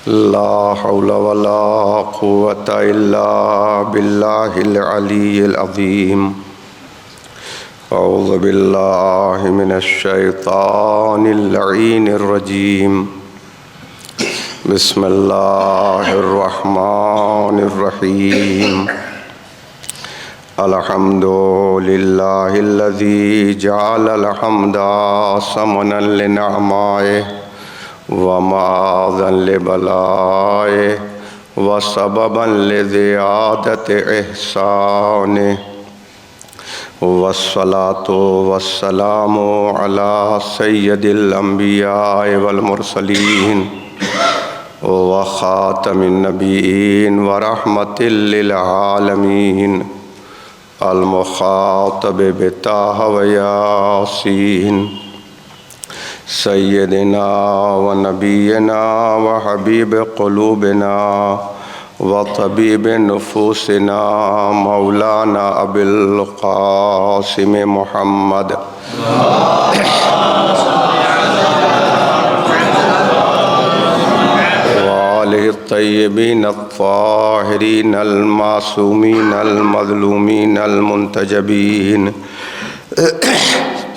لا حول ولا قوة إلا بالله العلي العظيم. أعوذ بالله من الشيطان اللعين الرجيم. بسم الله الرحمن الرحيم. الحمد لله الذي جعل الحمد ثمنا لنعمائه ومعاذا لبلائه وسببا لزيادة إحسانه، والصلاة والسلام على سيد الأنبياء والمرسلين وخاتم النبيين ورحمة للعالمين المخاطب بطه وياسين، سيدنا ونبينا وحبيب قلوبنا وطبيب نفوسنا مولانا أبي القاسم محمد وآله الطيبين الطاهرين المعصومين المظلومين المنتجبين،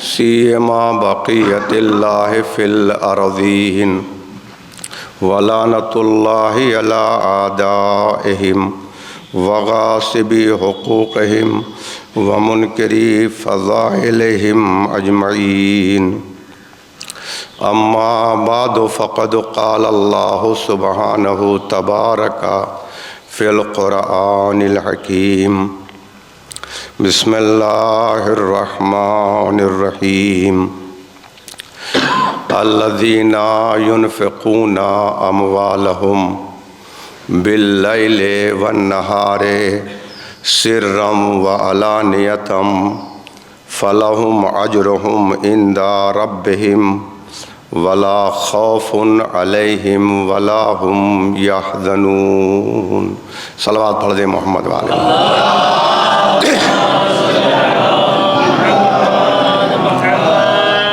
سيما بقية الله في الأرضين، ولعنة الله على أعدائهم وغاصبي حقوقهم ومنكري فضائلهم أجمعين. أما بعد، فقد قال الله سبحانه تبارك في القرآن الحكيم. بسم الله الرحمن الرحيم. الذين ينفقون أموالهم بالليل والنهار سرا وعلانية فلهم أجرهم عند ربهم ولا خوف عليهم ولا هم يحزنون. صلوات پڑھ دیں محمد والے.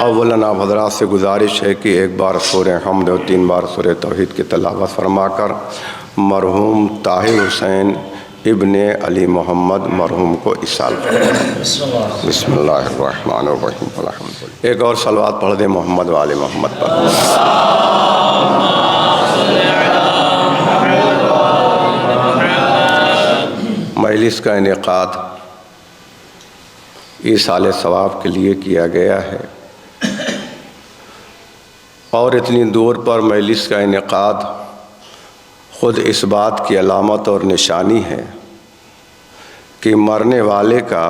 اولاً آپ حضرات سے گزارش ہے کہ ایک بار سورہ حمد اور 3 بار سورہ توحید کی تلاوت فرما کر مرحوم طاہر حسین ابن علی محمد مرحوم کو اصال فرمائیں. بسم اللہ الرحمن الرحیم. الحمدللہ. ایک اور صلوات پڑھ دیں محمد والے محمد پر. مجلس کا انعقاد ایصال ثواب کے لیے کیا گیا ہے، اور اتنی دور پر مجلس کا انعقاد خود اس بات کی علامت اور نشانی ہے کہ مرنے والے کا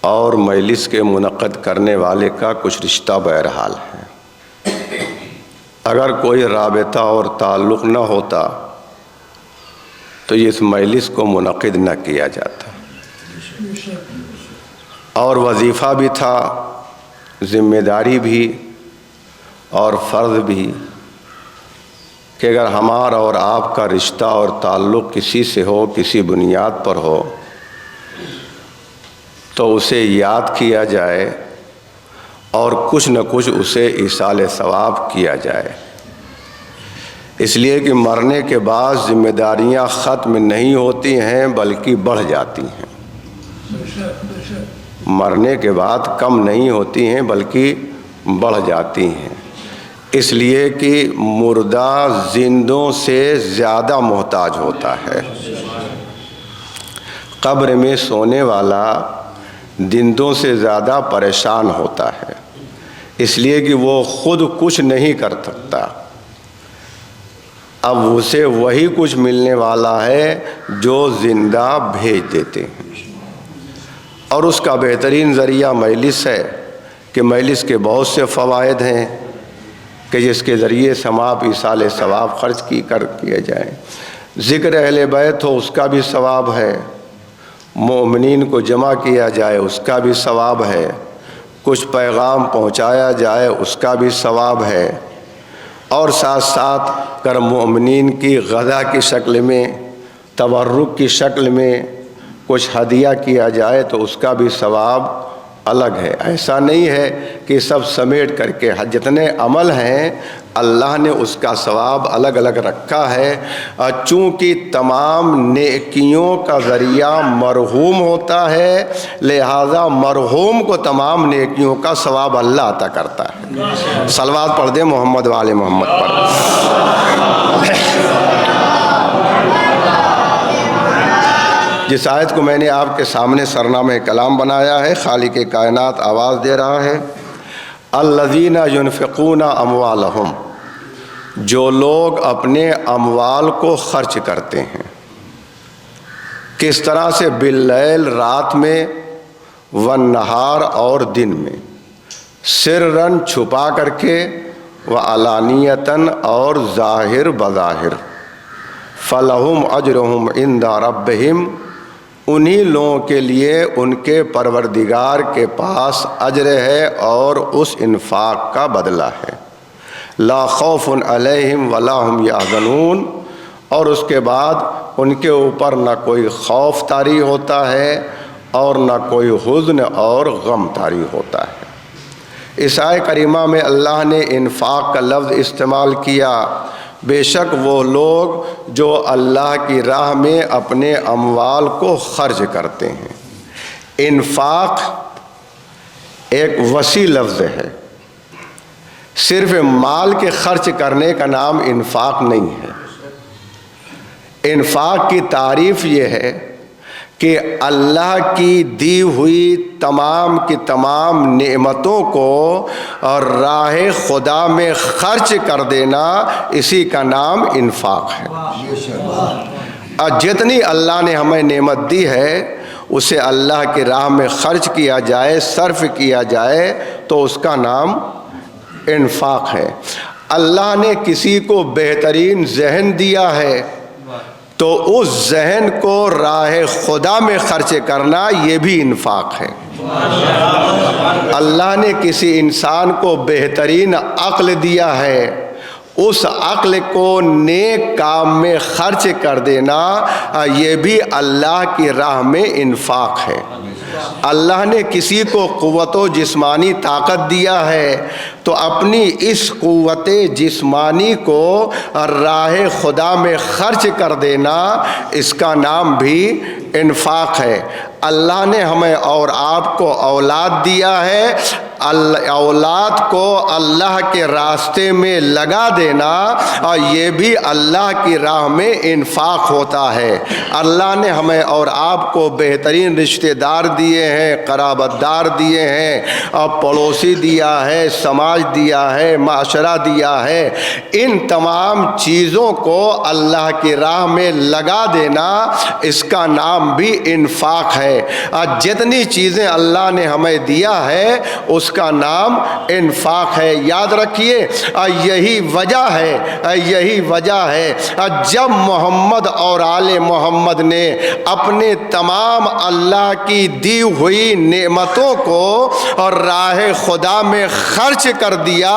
اور مجلس کے منعقد کرنے والے کا کچھ رشتہ بہرحال ہے. اگر کوئی رابطہ اور تعلق نہ ہوتا تو اس مجلس کو منعقد نہ کیا جاتا. اور وظیفہ بھی تھا، ذمہ داری بھی اور فرض بھی کہ اگر ہمارا اور آپ کا رشتہ اور تعلق کسی سے ہو، کسی بنیاد پر ہو، تو اسے یاد کیا جائے اور کچھ نہ کچھ اسے ایصال ثواب کیا جائے. اس لیے کہ مرنے کے بعد ذمہ داریاں ختم نہیں ہوتی ہیں بلکہ بڑھ جاتی ہیں. مرنے کے بعد کم نہیں ہوتی ہیں بلکہ بڑھ جاتی ہیں. اس لیے کہ مردہ زندوں سے زیادہ محتاج ہوتا ہے. قبر میں سونے والا زندوں سے زیادہ پریشان ہوتا ہے، اس لیے کہ وہ خود کچھ نہیں کر سکتا. اب اسے وہی کچھ ملنے والا ہے جو زندہ بھیج دیتے ہیں. اور اس کا بہترین ذریعہ مجلس ہے کہ مجلس کے بہت سے فوائد ہیں کہ جس کے ذریعے ثواب ایصال ثواب خرچ کیے جائیں. ذکر اہل بیت ہو، اس کا بھی ثواب ہے. مومنین کو جمع کیا جائے، اس کا بھی ثواب ہے. کچھ پیغام پہنچایا جائے، اس کا بھی ثواب ہے. اور ساتھ ساتھ اگر مومنین کی غذا کی شکل میں، تبرک کی شکل میں کچھ ہدیہ کیا جائے تو اس کا بھی ثواب الگ ہے. ایسا نہیں ہے کہ سب سمیٹ کر کے جتنے عمل ہیں اللہ نے اس کا ثواب الگ الگ رکھا ہے، چونکہ تمام نیکیوں کا ذریعہ مرحوم ہوتا ہے، لہذا مرحوم کو تمام نیکیوں کا ثواب اللہ عطا کرتا ہے۔ صلوات پڑھ دیں محمد وآل محمد پر۔ جس آیت کو میں نے آپ کے سامنے سرنامہ کلام بنایا ہے، خالق کائنات آواز دے رہا ہے، الذین ینفقون اموالہم، جو لوگ اپنے اموال کو خرچ کرتے ہیں، کس طرح سے؟ باللیل، رات میں، والنہار، اور دن میں، سرًا، چھپا کر کے، وعلانیتاً، اور ظاہر بظاہر، فلہم اجرہم عند ربہم، انہی لوگوں کے لیے ان کے پروردگار کے پاس اجر ہے اور اس انفاق کا بدلہ ہے۔ لا خوف علیہم ولا ہم یحزنون، اور اس کے بعد ان کے اوپر نہ کوئی خوف طاری ہوتا ہے اور نہ کوئی حزن اور غم طاری ہوتا ہے۔ اس آیہ کریمہ میں اللہ نے انفاق کا لفظ استعمال کیا۔ بے شک وہ لوگ جو اللہ کی راہ میں اپنے اموال کو خرچ کرتے ہیں۔ انفاق ایک وسیع لفظ ہے، صرف مال کے خرچ کرنے کا نام انفاق نہیں ہے۔ انفاق کی تعریف یہ ہے کہ اللہ کی دی ہوئی تمام کی تمام نعمتوں کو اور راہ خدا میں خرچ کر دینا، اسی کا نام انفاق ہے۔ اور جتنی اللہ نے ہمیں نعمت دی ہے اسے اللہ کی راہ میں خرچ کیا جائے، صرف کیا جائے، تو اس کا نام انفاق ہے۔ اللہ نے کسی کو بہترین ذہن دیا ہے تو اس ذہن کو راہ خدا میں خرچ کرنا یہ بھی انفاق ہے۔ اللہ نے کسی انسان کو بہترین عقل دیا ہے، اس عقل کو نیک کام میں خرچ کر دینا یہ بھی اللہ کی راہ میں انفاق ہے۔ اللہ نے کسی کو قوت و جسمانی طاقت دیا ہے تو اپنی اس قوت جسمانی کو راہ خدا میں خرچ کر دینا، اس کا نام بھی انفاق ہے۔ اللہ نے ہمیں اور آپ کو اولاد دیا ہے، اولاد کو اللہ کے راستے میں لگا دینا اور یہ بھی اللہ کی راہ میں انفاق ہوتا ہے۔ اللہ نے ہمیں اور آپ کو بہترین رشتہ دار دیے ہیں، قرابت دار دیے ہیں، اور پڑوسی دیا ہے، سماج دیا ہے، معاشرہ دیا ہے۔ ان تمام چیزوں کو اللہ کی راہ میں لگا دینا، اس کا نام بھی انفاق ہے۔ جتنی چیزیں اللہ نے ہمیں دیا ہے اس کا نام انفاق ہے۔ یاد رکھیے، یہی وجہ ہے جب محمد اور آل محمد نے اپنے تمام اللہ کی دی ہوئی نعمتوں کو اور راہ خدا میں خرچ کر دیا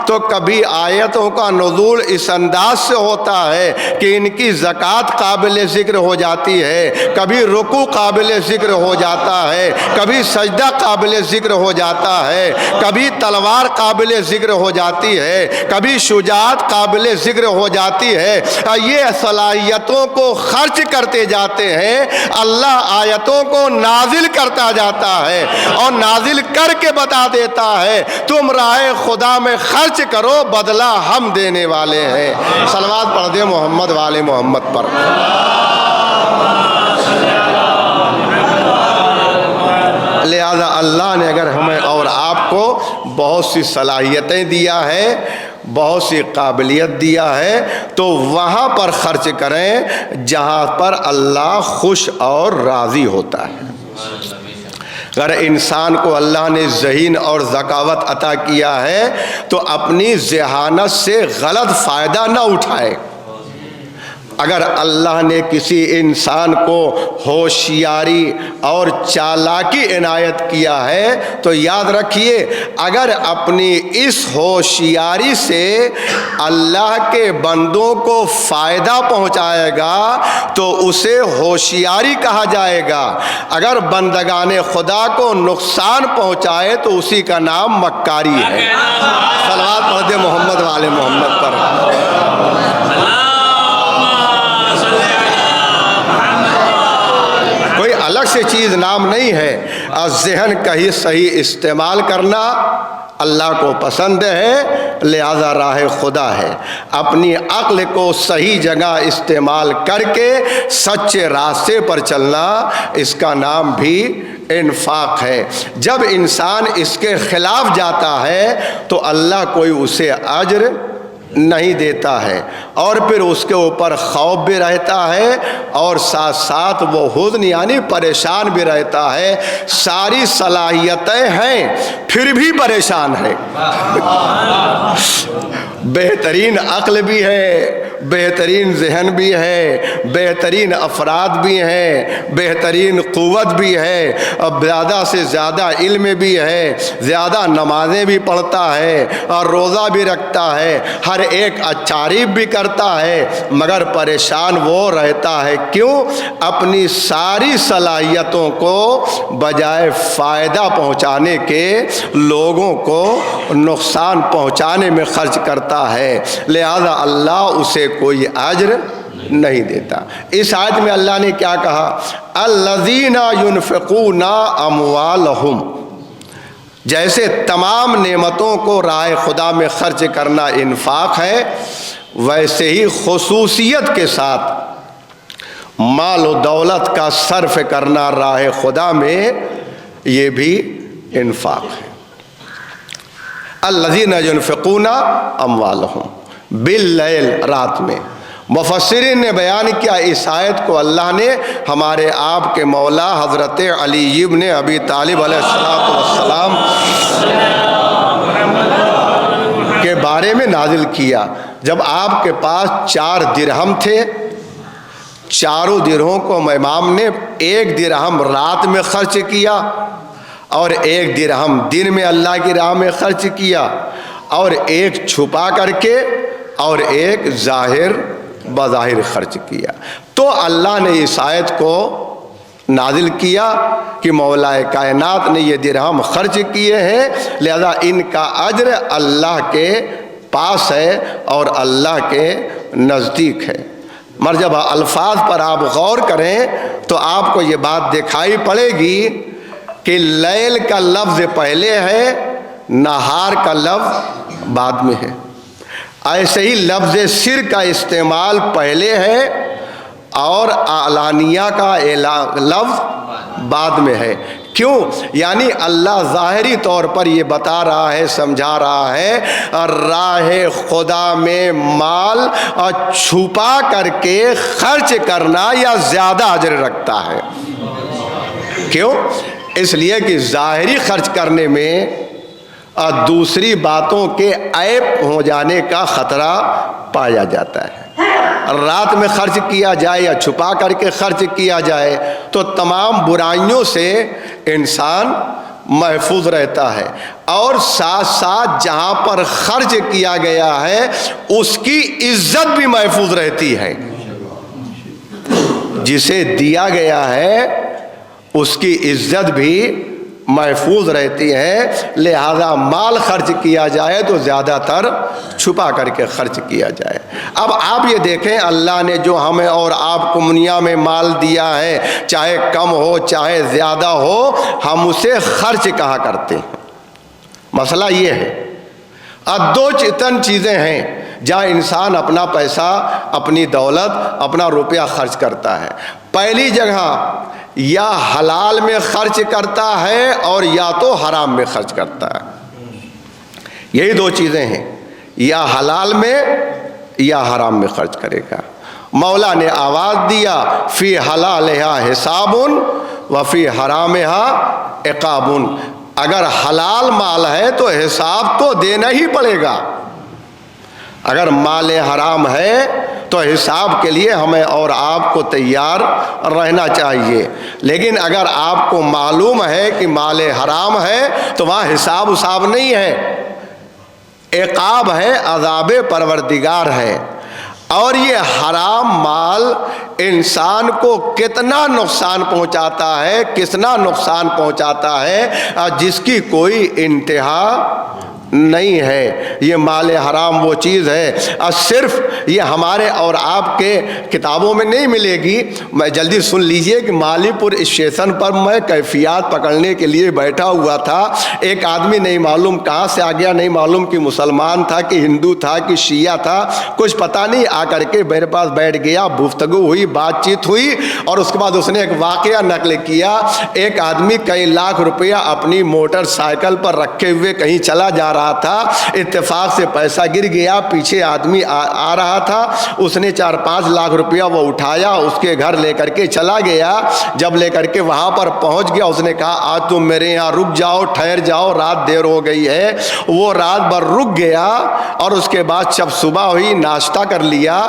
تو کبھی آیتوں کا نزول اس انداز سے ہوتا ہے کہ ان کی زکوٰۃ قابل ذکر ہو جاتی ہے، کبھی رکوع قابل ذکر ہو جاتا ہے، کبھی سجدہ قابل ذکر ہو جاتا ہے، کبھی تلوار قابل ذکر ہو جاتی ہے، کبھی شجاعت قابل ذکر ہو جاتی ہے۔ یہ صلاحیتوں کو خرچ کرتے جاتے ہیں، اللہ آیتوں کو نازل کرتا جاتا ہے اور نازل کر کے بتا دیتا ہے تم راہ خدا میں خرچ کرو، بدلہ ہم دینے والے ہیں۔ صلوات پڑھ دیں محمد والے محمد پر۔ لہذا اللہ نے اگر ہمیں اور آپ کو بہت سی صلاحیتیں دیا ہے، بہت سی قابلیت دیا ہے، تو وہاں پر خرچ کریں جہاں پر اللہ خوش اور راضی ہوتا ہے۔ اگر انسان کو اللہ نے ذہین اور ذکاوت عطا کیا ہے تو اپنی ذہانت سے غلط فائدہ نہ اٹھائے۔ اگر اللہ نے کسی انسان کو ہوشیاری اور چالاکی عنایت کیا ہے تو یاد رکھیے اگر اپنی اس ہوشیاری سے اللہ کے بندوں کو فائدہ پہنچائے گا تو اسے ہوشیاری کہا جائے گا، اگر بندگان خدا کو نقصان پہنچائے تو اسی کا نام مکاری ہے۔ صلوات پڑھ دے محمد والے محمد پر۔ کوئی الگ سے چیز نام نہیں ہے، ذہن کا ہی صحیح استعمال کرنا اللہ کو پسند ہے، لہذا راہ خدا ہے۔ اپنی عقل کو صحیح جگہ استعمال کر کے سچے راستے پر چلنا، اس کا نام بھی انفاق ہے۔ جب انسان اس کے خلاف جاتا ہے تو اللہ کوئی اسے اجر نہیں دیتا ہے، اور پھر اس کے اوپر خوف بھی رہتا ہے اور ساتھ ساتھ وہ حزن یعنی پریشان بھی رہتا ہے۔ ساری صلاحیتیں ہیں پھر بھی پریشان ہے۔ بہترین عقل بھی ہے، بہترین ذہن بھی ہے، بہترین افراد بھی ہیں، بہترین قوت بھی ہے، اب زیادہ سے زیادہ علم بھی ہے، زیادہ نمازیں بھی پڑھتا ہے اور روزہ بھی رکھتا ہے، ہر ایک اچاری بھی کرتا ہے، مگر پریشان وہ رہتا ہے۔ کیوں؟ اپنی ساری صلاحیتوں کو بجائے فائدہ پہنچانے کے لوگوں کو نقصان پہنچانے میں خرچ کرتا ہے، لہذا اللہ اسے کوئی اجر نہیں دیتا۔ اس آیت میں اللہ نے کیا کہا؟ الذین ينفقون اموالہم، جیسے تمام نعمتوں کو راہ خدا میں خرچ کرنا انفاق ہے، ویسے ہی خصوصیت کے ساتھ مال و دولت کا صرف کرنا راہ خدا میں یہ بھی انفاق ہے۔ الذین ينفقون اموالہم باللیل، رات میں۔ مفسرین نے بیان کیا اس آیت کو اللہ نے ہمارے آپ کے مولا حضرت علی ابن ابی طالب علیہ السلام کے بارے میں نازل کیا۔ جب آپ کے پاس 4 درہم تھے، چاروں درہموں کو امام نے 1 درہم رات میں خرچ کیا اور 1 درہم دن میں اللہ کی راہ میں خرچ کیا، اور 1 چھپا کر کے اور 1 ظاہر بظاہر خرچ کیا۔ تو اللہ نے اس آیت کو نازل کیا کہ مولا کائنات نے یہ درہم خرچ کیے ہیں، لہذا ان کا اجر اللہ کے پاس ہے اور اللہ کے نزدیک ہے۔ مرجبہ الفاظ پر آپ غور کریں تو آپ کو یہ بات دکھائی پڑے گی کہ لیل کا لفظ پہلے ہے، نہار کا لفظ بعد میں ہے۔ ایسے ہی لفظ سر کا استعمال پہلے ہے اور علانیہ کا لفظ بعد میں ہے۔ کیوں؟ یعنی اللہ ظاہری طور پر یہ بتا رہا ہے، سمجھا رہا ہے، راہ خدا میں مال چھپا کر کے خرچ کرنا یا زیادہ اجر رکھتا ہے۔ کیوں؟ اس لیے کہ ظاہری خرچ کرنے میں دوسری باتوں کے عیب ہو جانے کا خطرہ پایا جاتا ہے۔ رات میں خرچ کیا جائے یا چھپا کر کے خرچ کیا جائے تو تمام برائیوں سے انسان محفوظ رہتا ہے، اور ساتھ ساتھ جہاں پر خرچ کیا گیا ہے اس کی عزت بھی محفوظ رہتی ہے۔ جسے دیا گیا ہے اس کی عزت بھی محفوظ رہتی ہے، لہذا مال خرچ کیا جائے تو زیادہ تر چھپا کر کے خرچ کیا جائے۔ اب آپ یہ دیکھیں اللہ نے جو ہمیں اور آپ کو دنیا میں مال دیا ہے، چاہے کم ہو چاہے زیادہ ہو، ہم اسے خرچ کہا کرتے ہیں۔ مسئلہ یہ ہے، اب 2 چیزیں ہیں جہاں انسان اپنا پیسہ، اپنی دولت، اپنا روپیہ خرچ کرتا ہے۔ پہلی جگہ یا حلال میں خرچ کرتا ہے اور یا تو حرام میں خرچ کرتا ہے۔ یہی 2 چیزیں ہیں، یا حلال میں یا حرام میں خرچ کرے گا۔ مولا نے آواز دیا فی حلالہا حساب و فی حرامہا عقاب۔ اگر حلال مال ہے تو حساب تو دینا ہی پڑے گا، اگر مال حرام ہے تو حساب کے لیے ہمیں اور آپ کو تیار رہنا چاہیے، لیکن اگر آپ کو معلوم ہے کہ مال حرام ہے تو وہاں حساب وساب نہیں ہے، عقاب ہے، عذاب پروردگار ہے۔ اور یہ حرام مال انسان کو کتنا نقصان پہنچاتا ہے، کتنا نقصان پہنچاتا ہے جس کی کوئی انتہا نہیں ہے۔ یہ مال حرام وہ چیز ہے، اور صرف یہ ہمارے اور آپ کے کتابوں میں نہیں ملے گی۔ میں جلدی سن لیجئے کہ مالی پور اسٹیشن پر میں کیفیات پکڑنے کے لیے بیٹھا ہوا تھا، ایک آدمی نہیں معلوم کہاں سے آ گیا، نہیں معلوم کہ مسلمان تھا کہ ہندو تھا کہ شیعہ تھا، کچھ پتہ نہیں، آ کر کے میرے پاس بیٹھ گیا، گفتگو ہوئی، بات چیت ہوئی، اور اس کے بعد اس نے ایک واقعہ نقل کیا۔ ایک آدمی کئی لاکھ روپیہ اپنی موٹر سائیکل پر رکھے ہوئے کہیں چلا جا رہا تھا، اتفاق سے پیسہ گر گیا، پیچھے آدمی آ رہا تھا، اس نے 4-5 لاکھ روپیہ وہ اٹھایا، اس کے گھر لے کر کے چلا گیا۔ جب لے کر کے وہاں پر پہنچ گیا، اس نے کہا آج تم میرے یہاں رک جاؤ، ٹھہر جاؤ، رات دیر ہو گئی ہے۔ وہ رات بھر رک گیا، اور اس کے بعد جب صبح ہوئی ناشتہ کر لیا،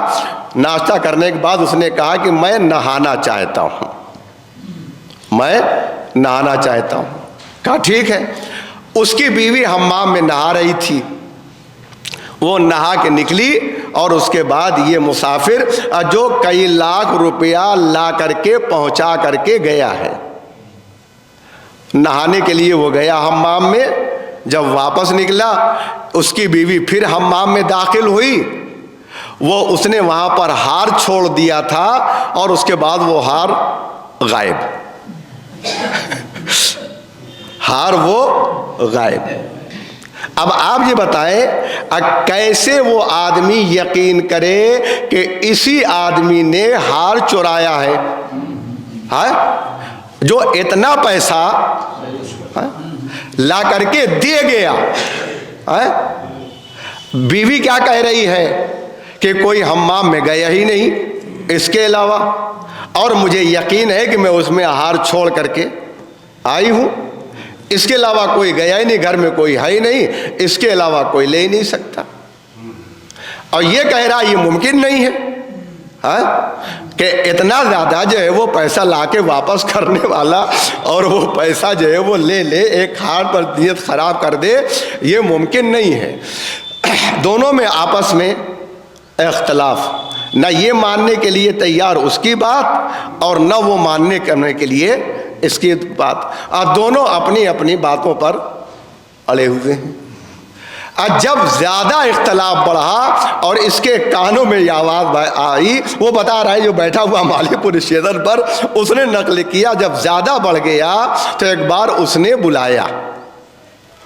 ناشتہ کرنے کے بعد اس نے کہا کہ میں نہانا چاہتا ہوں، میں نہانا چاہتا ہوں۔ کہا ٹھیک ہے۔ اس کی بیوی حمام میں نہا رہی تھی، وہ نہا کے نکلی، اور اس کے بعد یہ مسافر جو کئی لاکھ روپیہ لا کر کے پہنچا کر کے گیا ہے، نہانے کے لیے وہ گیا حمام میں، جب واپس نکلا اس کی بیوی پھر حمام میں داخل ہوئی، اس نے وہاں پر ہار چھوڑ دیا تھا، اور اس کے بعد وہ ہار غائب، ہار وہ غائب۔ اب آپ یہ بتائیں کیسے وہ آدمی یقین کرے کہ اسی آدمی نے ہار چرایا ہے، جو اتنا پیسہ لا کر کے دے گیا۔ بیوی کیا کہہ رہی ہے کہ کوئی حمام میں گیا ہی نہیں اس کے علاوہ، اور مجھے یقین ہے کہ میں اس میں ہار چھوڑ کر کے آئی ہوں، اس کے علاوہ کوئی گیا ہی نہیں، گھر میں کوئی ہے ہی نہیں، اس کے علاوہ کوئی لے ہی نہیں سکتا۔ اور یہ کہہ رہا یہ ممکن نہیں ہے کہ اتنا زیادہ جو ہے وہ پیسہ لا کے واپس کرنے والا، اور وہ پیسہ جو ہے وہ لے ایک ہار پر نیت خراب کر دے، یہ ممکن نہیں ہے۔ دونوں میں آپس میں اختلاف، نہ یہ ماننے کے لیے تیار اس کی بات، اور نہ وہ ماننے کرنے کے لیے اس کی بات، اور دونوں اپنی اپنی باتوں پر اڑے ہوئے ہیں۔ جب زیادہ اختلاف بڑھا اور اس کے کانوں میں یہ آواز آئی، وہ بتا رہا ہے جو بیٹھا ہوا مالی پور اسٹیشن پر، اس نے نقل کیا، جب زیادہ بڑھ گیا تو ایک بار اس نے بلایا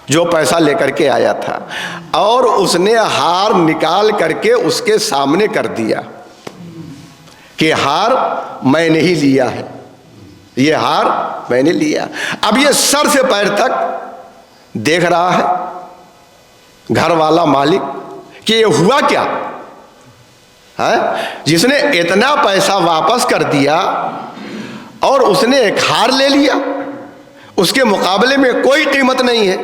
جو پیسہ لے کر کے آیا تھا، اور اس نے ہار نکال کر کے اس کے سامنے کر دیا کہ ہار میں نے ہی لیا ہے، یہ ہار میں نے لیا۔ اب یہ سر سے پیر تک دیکھ رہا ہے گھر والا مالک کہ یہ ہوا کیا ہے، جس نے اتنا پیسہ واپس کر دیا اور اس نے ایک ہار لے لیا، اس کے مقابلے میں کوئی قیمت نہیں ہے،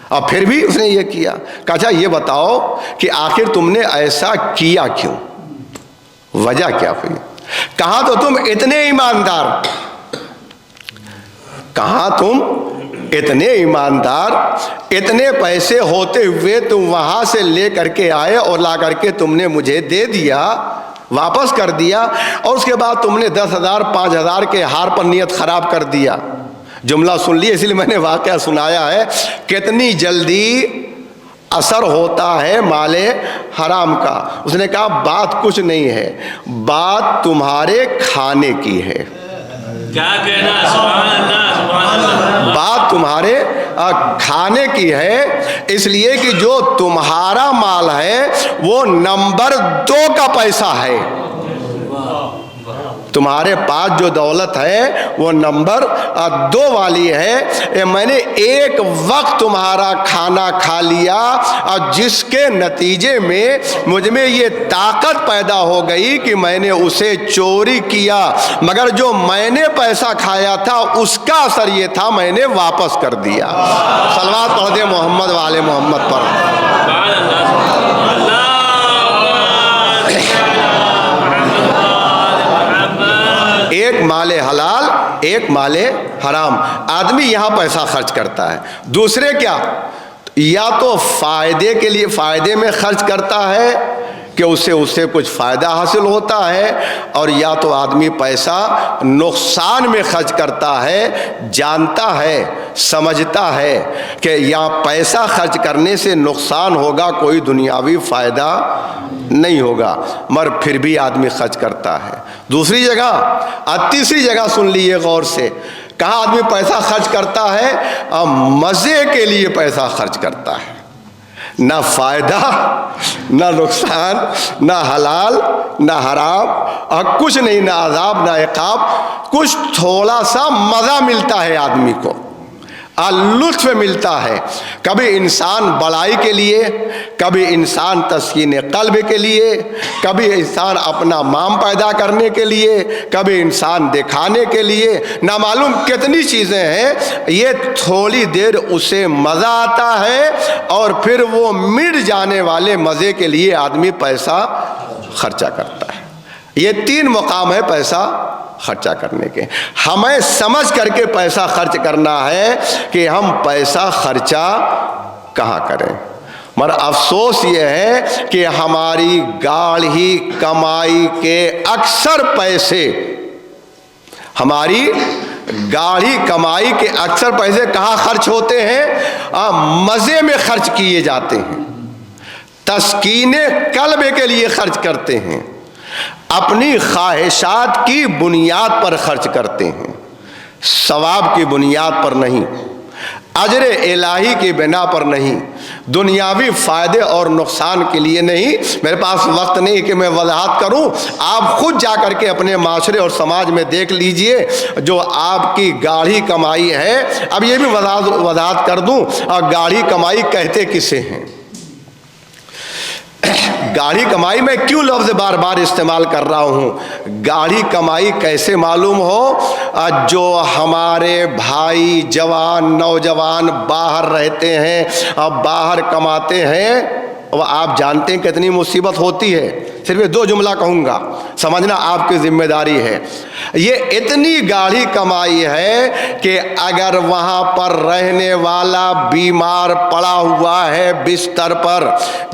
اور پھر بھی اس نے یہ کیا۔ کہا اچھا یہ بتاؤ کہ آخر تم نے ایسا کیا کیوں، وجہ کیا ہوئی؟ کہاں تو تم اتنے ایماندار، کہاں تم اتنے ایماندار، اتنے پیسے ہوتے ہوئے تم وہاں سے لے کر کے آئے اور لا کر کے تم نے مجھے دے دیا، واپس کر دیا، اور اس کے بعد تم نے 10,000 5,000 کے ہار پر نیت خراب کر دیا۔ جملہ سن لیے، اس لیے میں نے واقعہ سنایا ہے، کتنی جلدی اثر ہوتا ہے مال حرام کا۔ اس نے کہا بات کچھ نہیں ہے، بات تمہارے کھانے کی ہے، کیا کہنا، سبحان اللہ سبحان اللہ، بات تمہارے کھانے کی ہے، اس لیے کہ جو تمہارا مال ہے وہ نمبر 2 کا پیسہ ہے، تمہارے پاس جو دولت ہے وہ نمبر 2 والی ہے۔ میں نے ایک وقت تمہارا کھانا کھا لیا، اور جس کے نتیجے میں مجھ میں یہ طاقت پیدا ہو گئی کہ میں نے اسے چوری کیا، مگر جو میں نے پیسہ کھایا تھا اس کا اثر یہ تھا میں نے واپس کر دیا۔ صلوات پڑھ دے محمد والے محمد پر۔ اللہ مال حلال، ایک مال حرام. آدمی یہاں پیسہ خرچ کرتا ہے. دوسرے کیا؟ یا تو فائدے کے لیے، فائدے میں خرچ کرتا ہے کہ اسے کچھ فائدہ حاصل ہوتا ہے، اور یا تو آدمی پیسہ نقصان میں خرچ کرتا ہے، جانتا ہے، سمجھتا ہے کہ یہاں پیسہ خرچ کرنے سے نقصان ہوگا، کوئی دنیاوی فائدہ نہیں ہوگا، مگر پھر بھی آدمی خرچ کرتا ہے. دوسری جگہ، تیسری جگہ سن لیجیے غور سے، کہاں آدمی پیسہ خرچ کرتا ہے؟ مزے کے لیے پیسہ خرچ کرتا ہے. نہ فائدہ، نہ نقصان، نہ حلال، نہ حرام، اور کچھ نہیں، نہ عذاب نہ عقاب. کچھ تھوڑا سا مزہ ملتا ہے آدمی کو، لطف ملتا ہے. کبھی انسان بڑائی کے لیے، کبھی انسان تسکین قلب کے لیے، کبھی انسان اپنا مام پیدا کرنے کے لیے، کبھی انسان دکھانے کے لیے، نہ معلوم کتنی چیزیں ہیں. یہ تھوڑی دیر اسے مزہ آتا ہے، اور پھر وہ مٹ جانے والے مزے کے لیے آدمی پیسہ خرچہ کرتا ہے. یہ تین مقام ہے پیسہ خرچہ کرنے کے. ہمیں سمجھ کر کے پیسہ خرچ کرنا ہے کہ ہم پیسہ خرچہ کہاں کریں. مگر افسوس یہ ہے کہ ہماری گاڑھی کمائی کے اکثر پیسے، ہماری گاڑھی کمائی کے اکثر پیسے کہاں خرچ ہوتے ہیں؟ مزے میں خرچ کیے جاتے ہیں، تسکین قلب کے لیے خرچ کرتے ہیں، اپنی خواہشات کی بنیاد پر خرچ کرتے ہیں، ثواب کی بنیاد پر نہیں، اجر الہی کی بنا پر نہیں، دنیاوی فائدے اور نقصان کے لیے نہیں. میرے پاس وقت نہیں کہ میں وضاحت کروں، آپ خود جا کر کے اپنے معاشرے اور سماج میں دیکھ لیجئے جو آپ کی گاڑھی کمائی ہے. اب یہ بھی وضاحت کر دوں، گاڑھی کمائی کہتے کسے ہیں؟ گاڑھی کمائی میں کیوں لفظ بار بار استعمال کر رہا ہوں؟ گاڑھی کمائی کیسے معلوم ہو؟ جو ہمارے بھائی جوان نوجوان باہر رہتے ہیں، باہر کماتے ہیں، وہ آپ جانتے ہیں کتنی مصیبت ہوتی ہے. صرف یہ دو جملہ کہوں گا، سمجھنا آپ کی ذمہ داری ہے. یہ اتنی گاڑھی کمائی ہے کہ اگر وہاں پر رہنے والا بیمار پڑا ہوا ہے، بستر پر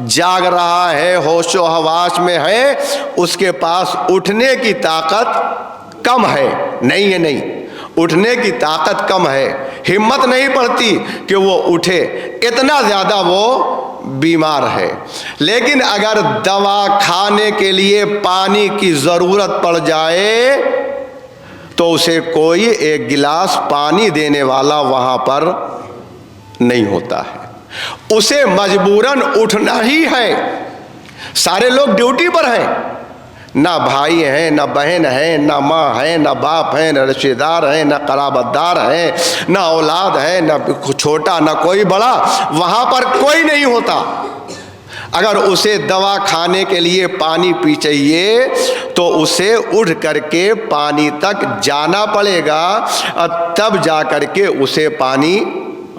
جاگ رہا ہے، ہوش و حواس میں ہے، اس کے پاس اٹھنے کی طاقت کم ہے، نہیں ہے نہیں، اٹھنے کی طاقت کم ہے، ہمت نہیں پڑتی کہ وہ اٹھے، اتنا زیادہ وہ بیمار ہے. لیکن اگر دوا کھانے کے لیے پانی کی ضرورت پڑ جائے تو اسے کوئی ایک گلاس پانی دینے والا وہاں پر نہیں ہوتا ہے، اسے مجبوراً اٹھنا ہی ہے. سارے لوگ ڈیوٹی پر ہیں، نہ بھائی ہیں، نہ بہن ہیں، نہ ماں ہیں، نہ باپ ہیں، نہ رشتہ دار ہیں، نہ قرابت دار ہیں، نہ اولاد ہے، نہ چھوٹا نہ کوئی بڑا، وہاں پر کوئی نہیں ہوتا. اگر اسے دوا کھانے کے لیے پانی پی چاہیے تو اسے اٹھ کر کے پانی تک جانا پڑے گا، تب جا کر کے اسے پانی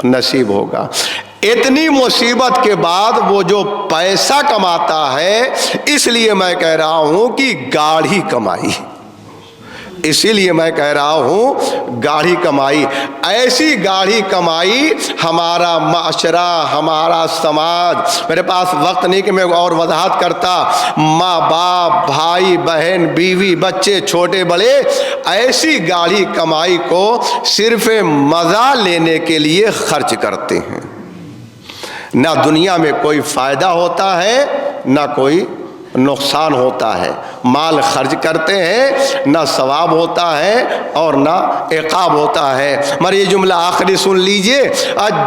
نصیب ہوگا. اتنی مصیبت کے بعد وہ جو پیسہ کماتا ہے، اس لیے میں کہہ رہا ہوں کہ گاڑھی کمائی، اسی لیے میں کہہ رہا ہوں گاڑھی کمائی. ایسی گاڑھی کمائی ہمارا معاشرہ، ہمارا سماج، میرے پاس وقت نہیں کہ میں اور وضاحت کرتا، ماں باپ بھائی بہن بیوی بچے چھوٹے بڑے ایسی گاڑھی کمائی کو صرف مزہ لینے کے لیے خرچ کرتے ہیں. نہ دنیا میں کوئی فائدہ ہوتا ہے، نہ کوئی نقصان ہوتا ہے. مال خرچ کرتے ہیں، نہ ثواب ہوتا ہے اور نہ عقاب ہوتا ہے. مگر یہ جملہ آخری سن لیجئے،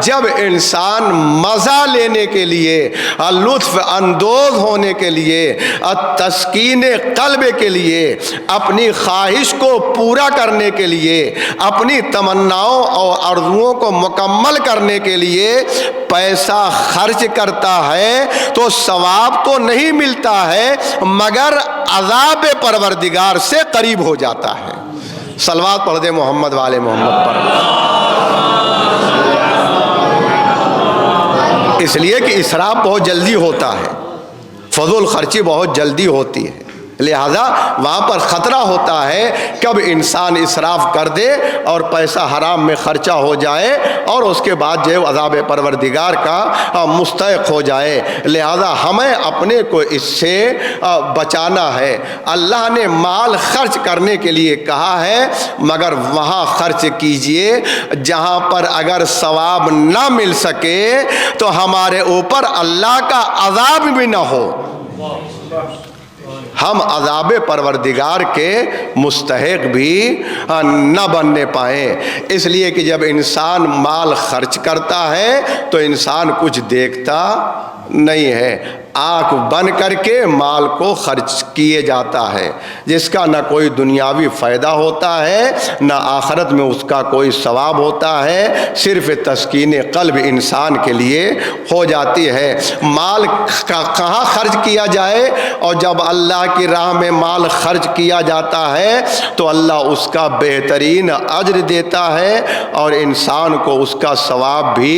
جب انسان مزہ لینے کے لیے، لطف اندوز ہونے کے لیے، تسکین قلب کے لیے، اپنی خواہش کو پورا کرنے کے لیے، اپنی تمناؤں اور آرزوؤں کو مکمل کرنے کے لیے پیسہ خرچ کرتا ہے تو ثواب تو نہیں ملتا ہے، مگر عذاب پروردگار سے قریب ہو جاتا ہے. صلوات پڑھ دے محمد والے محمد پر. اس لیے کہ اسراف بہت جلدی ہوتا ہے، فضول خرچی بہت جلدی ہوتی ہے. لہذا وہاں پر خطرہ ہوتا ہے کب انسان اسراف کر دے اور پیسہ حرام میں خرچہ ہو جائے اور اس کے بعد جو ہے عذاب پروردگار کا مستحق ہو جائے۔ لہذا ہمیں اپنے کو اس سے بچانا ہے۔ اللہ نے مال خرچ کرنے کے لیے کہا ہے، مگر وہاں خرچ کیجئے جہاں پر اگر ثواب نہ مل سکے تو ہمارے اوپر اللہ کا عذاب بھی نہ ہو، ہم عذاب پروردگار کے مستحق بھی نہ بننے پائیں۔ اس لیے کہ جب انسان مال خرچ کرتا ہے تو انسان کچھ دیکھتا نہیں ہے، آنکھ بند کر کے مال کو خرچ کیے جاتا ہے، جس کا نہ کوئی دنیاوی فائدہ ہوتا ہے نہ آخرت میں اس کا کوئی ثواب ہوتا ہے، صرف تسکین قلب انسان کے لیے ہو جاتی ہے۔ مال کہاں خرچ کیا جائے؟ اور جب اللہ کی راہ میں مال خرچ کیا جاتا ہے تو اللہ اس کا بہترین اجر دیتا ہے اور انسان کو اس کا ثواب بھی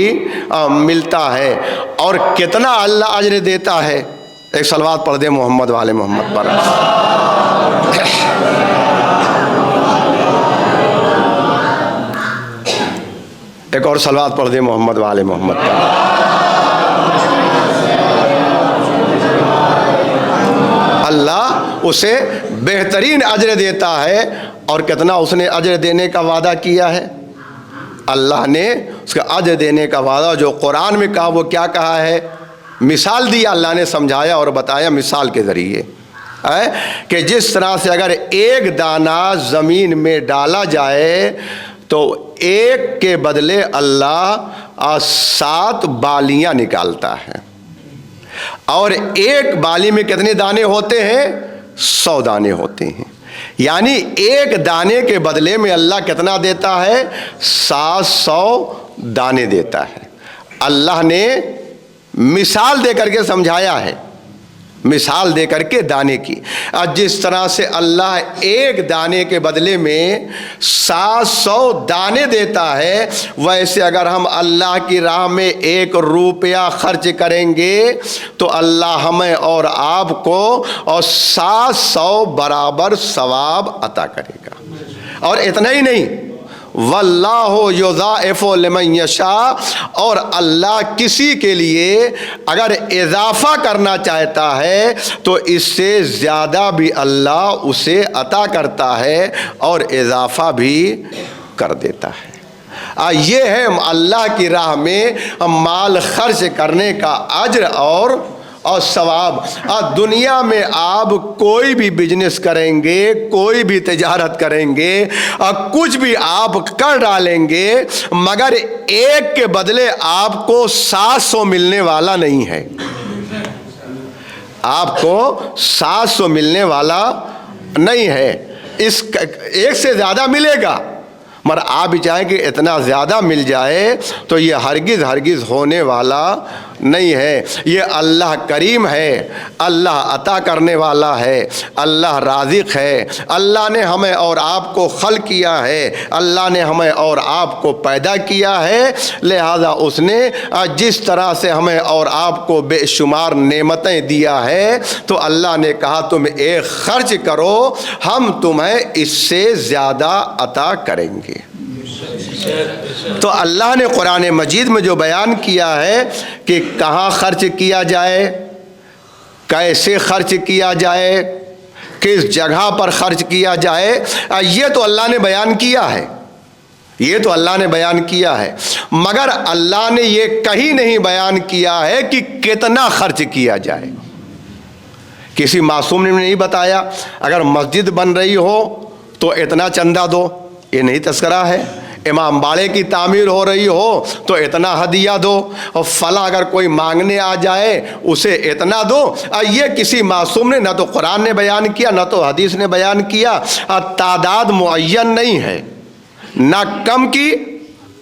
ملتا ہے۔ اور کتنا اللہ اجر دیتا ہے؟ ایک صلوات پڑھ دے محمد والے محمد پر۔ ایک اور صلوات پڑھ دے محمد والے محمد پر۔ اللہ اسے بہترین اجر دیتا ہے، اور کتنا اس نے اجر دینے کا وعدہ کیا ہے؟ اللہ نے اس کا اجر دینے کا وعدہ جو قرآن میں کہا وہ کیا کہا ہے؟ مثال دی، اللہ نے سمجھایا اور بتایا مثال کے ذریعے کہ جس طرح سے اگر ایک دانہ زمین میں ڈالا جائے تو ایک کے بدلے اللہ 7 بالیاں نکالتا ہے، اور ایک بالی میں کتنے دانے ہوتے ہیں؟ 100 دانے ہوتے ہیں، یعنی ایک دانے کے بدلے میں اللہ کتنا دیتا ہے؟ 700 دانے دیتا ہے۔ اللہ نے مثال دے کر کے سمجھایا ہے، مثال دے کر کے دانے کی۔ جس طرح سے اللہ ایک دانے کے بدلے میں 700 دانے دیتا ہے، ویسے اگر ہم اللہ کی راہ میں 1 روپیہ خرچ کریں گے تو اللہ ہمیں اور آپ کو اور 700 برابر ثواب عطا کرے گا۔ اور اتنا ہی نہیں، واللہ یضاعف لمن یشاء، اور اللہ کسی کے لیے اگر اضافہ کرنا چاہتا ہے تو اس سے زیادہ بھی اللہ اسے عطا کرتا ہے اور اضافہ بھی کر دیتا ہے۔ یہ ہے اللہ کی راہ میں مال خرچ کرنے کا اجر اور ثواب۔ دنیا میں آپ کوئی بھی بزنس کریں گے، کوئی بھی تجارت کریں گے، کچھ بھی آپ کر ڈالیں گے، مگر ایک کے بدلے آپ کو 700 ملنے والا نہیں ہے۔ آپ کو 700 ملنے والا نہیں ہے، اس ایک سے زیادہ ملے گا، مگر آپ بھی چاہیں کہ اتنا زیادہ مل جائے تو یہ ہرگز ہونے والا نہیں ہے۔ یہ اللہ کریم ہے، اللہ عطا کرنے والا ہے، اللہ رازق ہے۔ اللہ نے ہمیں اور آپ کو خلق کیا ہے، اللہ نے ہمیں اور آپ کو پیدا کیا ہے، لہذا اس نے جس طرح سے ہمیں اور آپ کو بے شمار نعمتیں دیا ہے تو اللہ نے کہا تم ایک خرچ کرو، ہم تمہیں اس سے زیادہ عطا کریں گے۔ تو اللہ نے قرآن مجید میں جو بیان کیا ہے کہ کہاں خرچ کیا جائے، کیسے خرچ کیا جائے، کس جگہ پر خرچ کیا جائے، یہ تو اللہ نے بیان کیا ہے، یہ تو اللہ نے بیان کیا ہے، مگر اللہ نے یہ کہیں نہیں بیان کیا ہے کہ کتنا خرچ کیا جائے۔ کسی معصوم نے نہیں بتایا اگر مسجد بن رہی ہو تو اتنا چندہ دو، یہ نہیں تذکرہ ہے۔ امام باڑے کی تعمیر ہو رہی ہو تو اتنا ہدیہ دو، اور فلاں اگر کوئی مانگنے آ جائے اسے اتنا دو، یہ کسی معصوم نے نہ تو قرآن نے بیان کیا نہ تو حدیث نے بیان کیا۔ تعداد معین نہیں ہے، نہ کم کی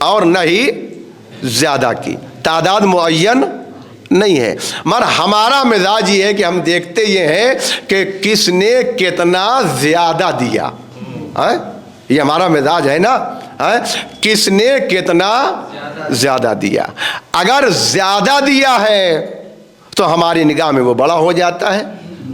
اور نہ ہی زیادہ کی، تعداد معین نہیں ہے، مگر ہمارا مزاج یہ ہے کہ ہم دیکھتے یہ ہیں کہ کس نے کتنا زیادہ دیا، یہ ہمارا مزاج ہے نا، کس نے کتنا زیادہ دیا۔ اگر زیادہ دیا ہے تو ہماری نگاہ میں وہ بڑا ہو جاتا ہے،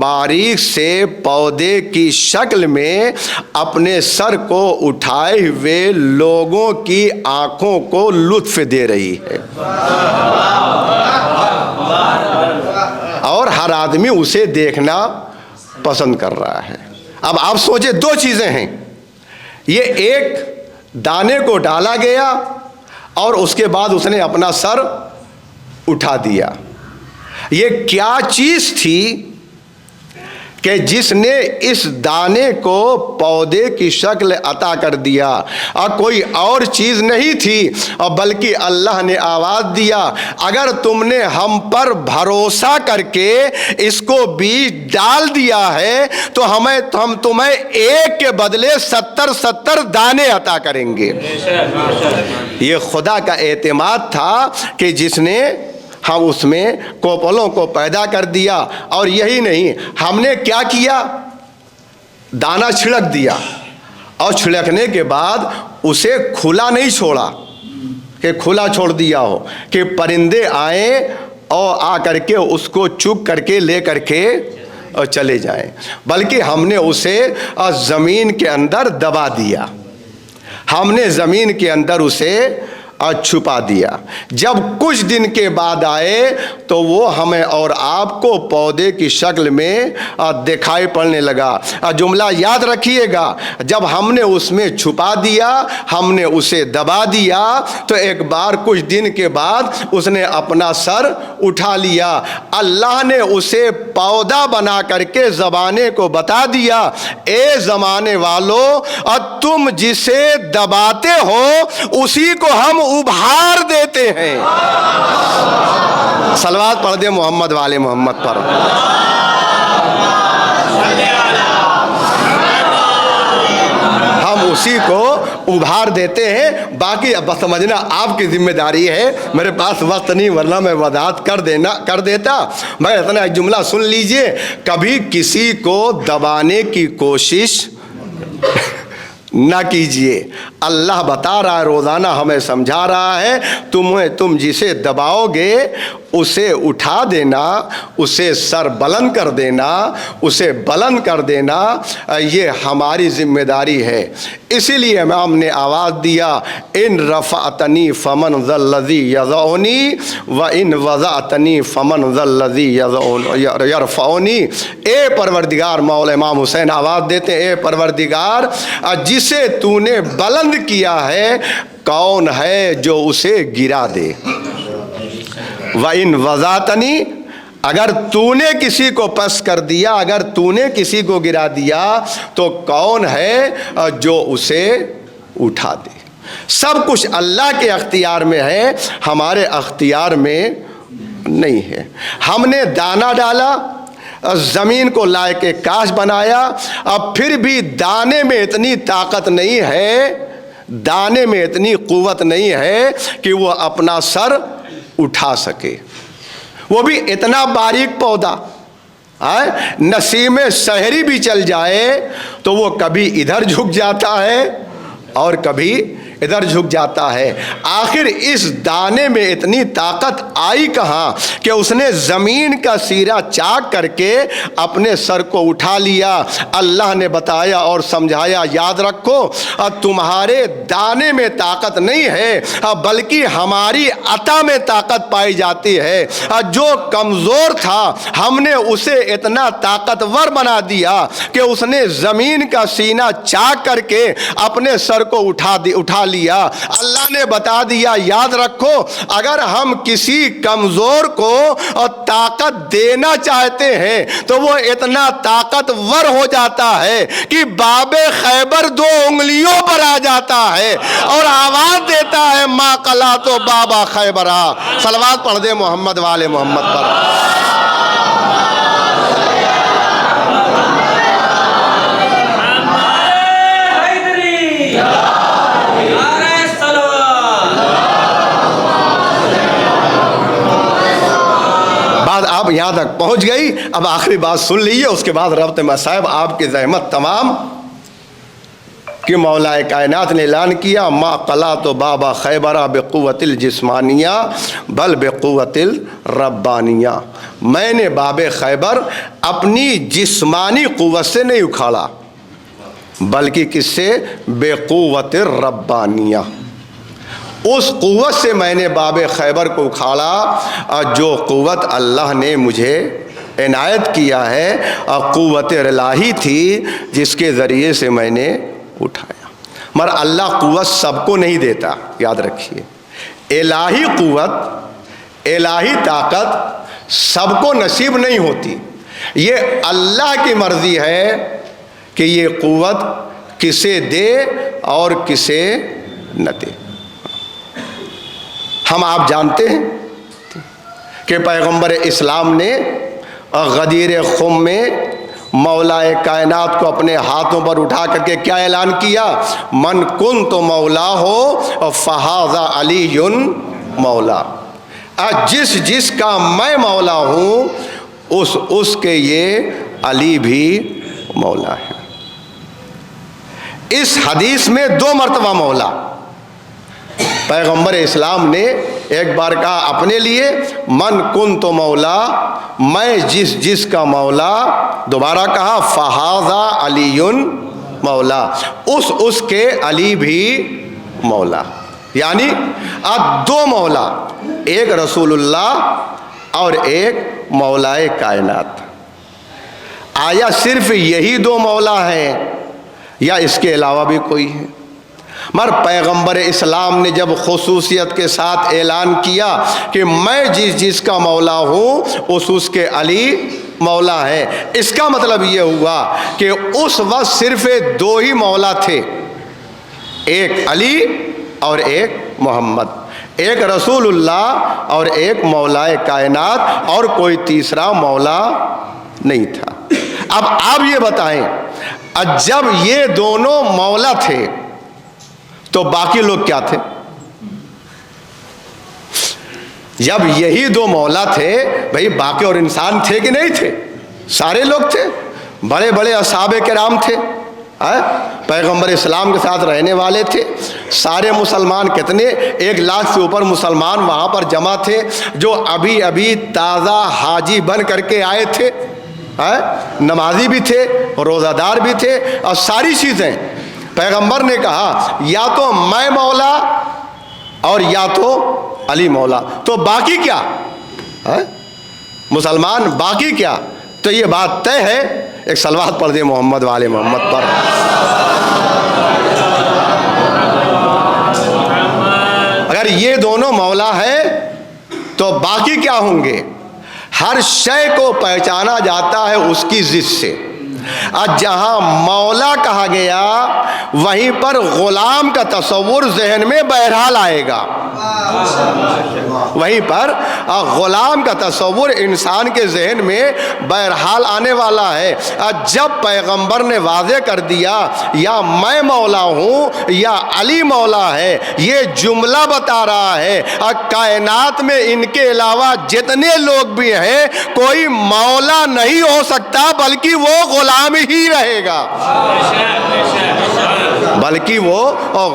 باریک سے پودے کی شکل میں اپنے سر کو اٹھائے ہوئے لوگوں کی آنکھوں کو لطف دے رہی ہے، اور ہر آدمی اسے دیکھنا پسند کر رہا ہے۔ اب آپ سوچیں، دو چیزیں ہیں، یہ ایک دانے کو ڈالا گیا اور اس کے بعد اس نے اپنا سر اٹھا دیا۔ یہ کیا چیز تھی کہ جس نے اس دانے کو پودے کی شکل عطا کر دیا؟ اور کوئی اور چیز نہیں تھی، اور بلکہ اللہ نے آواز دیا، اگر تم نے ہم پر بھروسہ کر کے اس کو بیج ڈال دیا ہے تو ہم تمہیں ایک کے بدلے 70 دانے عطا کریں گے۔ یہ خدا کا اعتماد تھا کہ جس نے ہم اس میں کوپلوں کو پیدا کر دیا۔ اور یہی نہیں، ہم نے کیا کیا؟ دانا چھڑک دیا، اور چھڑکنے کے بعد اسے کھلا نہیں چھوڑا کہ کھلا چھوڑ دیا ہو کہ پرندے آئیں اور آ کر کے اس کو چگ کر کے لے کر کے اور چلے جائیں، بلکہ ہم نے اسے زمین کے اندر دبا دیا، ہم نے زمین کے اندر اسے چھپا دیا۔ جب کچھ دن کے بعد آئے تو وہ ہمیں اور آپ کو پودے کی شکل میں دکھائی پڑنے لگا۔ جملہ یاد رکھیے گا، جب ہم نے اس میں چھپا دیا، ہم نے اسے دبا دیا، تو ایک بار کچھ دن کے بعد اس نے اپنا سر اٹھا لیا۔ اللہ نے اسے پودا بنا کر کے زمانے کو بتا دیا، اے زمانے والو، تم جسے دباتے ہو اسی کو ہم ابھار دیتے ہیں۔ صلوات پڑھ دے محمد والے محمد پر۔ ہم اسی کو ابھار دیتے ہیں۔ باقی اب سمجھنا آپ کی ذمہ داری ہے، میرے پاس وقت نہیں ورنہ میں وضاحت کر دیتا، مگر اتنا ایک جملہ سن لیجئے، کبھی کسی کو دبانے کی کوشش نہ کیجئے۔ اللہ بتا رہا ہے، روزانہ ہمیں سمجھا رہا ہے، تم جسے دباؤ گے اسے اٹھا دینا، اسے سر بلند کر دینا، اسے بلند کر دینا، یہ ہماری ذمہ داری ہے۔ اسی لیے ہم نے آواز دیا، ان رفعتنی فمن ذا الذی یضعنی وان وضعتنی فمن ذا الذی یرفعنی۔ اے پروردگار، مولا امام حسین آواز دیتے، اے پروردگار، جسے تو نے بلند کیا ہے کون ہے جو اسے گرا دے؟ وَإِن وَضَعْتَنِي، اگر تو نے کسی کو پس کر دیا، اگر تو نے کسی کو گرا دیا تو کون ہے جو اسے اٹھا دے؟ سب کچھ اللہ کے اختیار میں ہے، ہمارے اختیار میں نہیں ہے۔ ہم نے دانہ ڈالا، زمین کو لائے کے کاش بنایا، اب پھر بھی دانے میں اتنی طاقت نہیں ہے، دانے میں اتنی قوت نہیں ہے کہ وہ اپنا سر اٹھا سکے۔ وہ بھی اتنا باریک پودا، نسیم سحری بھی چل جائے تو وہ کبھی ادھر جھک جاتا ہے اور کبھی ادھر جھک جاتا ہے۔ آخر اس دانے میں اتنی طاقت آئی کہاں کہ اس نے زمین کا سیرا چاک کر کے اپنے سر کو اٹھا لیا۔ اللہ نے بتایا اور سمجھایا، یاد رکھو تمہارے دانے میں طاقت نہیں ہے بلکہ ہماری عطا میں طاقت پائی جاتی ہے۔ جو کمزور تھا ہم نے اسے اتنا طاقتور بنا دیا کہ اس نے زمین کا سینہ چاک کر کے اپنے سر کو اٹھا لیا۔ اللہ نے بتا دیا، یاد رکھو اگر ہم کسی کمزور کو طاقت دینا چاہتے ہیں تو وہ اتنا طاقتور ہو جاتا ہے کہ باب خیبر 2 انگلیوں پر آ جاتا ہے اور آواز دیتا ہے، ما قلا تو بابا خیبرا۔ صلوات پڑھ دے محمد والے محمد پر۔ آپ یہاں تک پہنچ گئی، اب آخری بات سن لیجیے، اس کے بعد ربط مصائب آپ کی زحمت تمام کہ مولا کائنات نے اعلان کیا ما قلا تو بابا خیبرہ بقوت الجسمانیہ بل بقوت الربانیہ، میں نے باب خیبر اپنی جسمانی قوت سے نہیں اکھاڑا بلکہ کس سے؟ بقوت الربانیہ، اس قوت سے میں نے باب خیبر کو اکھاڑا اور جو قوت اللہ نے مجھے عنایت کیا ہے اور قوت الہی تھی جس کے ذریعے سے میں نے اٹھایا۔ مگر اللہ قوت سب کو نہیں دیتا، یاد رکھیے، الہی قوت الہی طاقت سب کو نصیب نہیں ہوتی، یہ اللہ کی مرضی ہے کہ یہ قوت کسے دے اور کسے نہ دے۔ ہم آپ جانتے ہیں کہ پیغمبر اسلام نے غدیر خم میں مولا کائنات کو اپنے ہاتھوں پر اٹھا کر کے کیا اعلان کیا؟ من کن تو مولا ہو فہذا علی مولا، جس جس کا میں مولا ہوں اس کے یہ علی بھی مولا ہے۔ اس حدیث میں 2 مرتبہ مولا پیغمبر اسلام نے ایک بار کہا اپنے لیے من کن تو مولا، میں جس جس کا مولا، دوبارہ کہا فہذا علی مولا، اس کے علی بھی مولا، یعنی اب 2 مولا، ایک رسول اللہ اور ایک مولا کائنات۔ آیا صرف یہی 2 مولا ہیں یا اس کے علاوہ بھی کوئی ہے؟ مگر پیغمبر اسلام نے جب خصوصیت کے ساتھ اعلان کیا کہ میں جس جس کا مولا ہوں اس کے علی مولا ہے، اس کا مطلب یہ ہوا کہ اس وقت صرف 2 ہی مولا تھے، ایک علی اور ایک محمد، ایک رسول اللہ اور ایک مولا کائنات، اور کوئی تیسرا مولا نہیں تھا۔ اب آپ یہ بتائیں، جب یہ دونوں مولا تھے تو باقی لوگ کیا تھے؟ جب یہی 2 مولا تھے بھئی باقی اور انسان تھے کہ نہیں تھے؟ سارے لوگ تھے، بڑے بڑے اصحاب کرام تھے، پیغمبر اسلام کے ساتھ رہنے والے تھے، سارے مسلمان کتنے 1 لاکھ سے اوپر مسلمان وہاں پر جمع تھے، جو ابھی ابھی تازہ حاجی بن کر کے آئے تھے، نمازی بھی تھے، روزہ دار بھی تھے، اور ساری چیزیں۔ پیغمبر نے کہا یا تو میں مولا اور یا تو علی مولا، تو باقی کیا؟ مسلمان باقی کیا؟ تو یہ بات طے ہے، ایک صلوات پڑھ دے محمد والے محمد پر۔ اگر یہ دونوں مولا ہے تو باقی کیا ہوں گے؟ ہر شے کو پہچانا جاتا ہے اس کی ضد سے، اور جہاں مولا کہا گیا وہیں پر غلام کا تصور ذہن میں بہرحال آئے گا، وہیں پر غلام کا تصور انسان کے ذہن میں بہرحال آنے والا ہے۔ جب پیغمبر نے واضح کر دیا یا میں مولا ہوں یا علی مولا ہے، یہ جملہ بتا رہا ہے کائنات میں ان کے علاوہ جتنے لوگ بھی ہیں کوئی مولا نہیں ہو سکتا، بلکہ وہ غلام ہی رہے گا، بلکہ وہ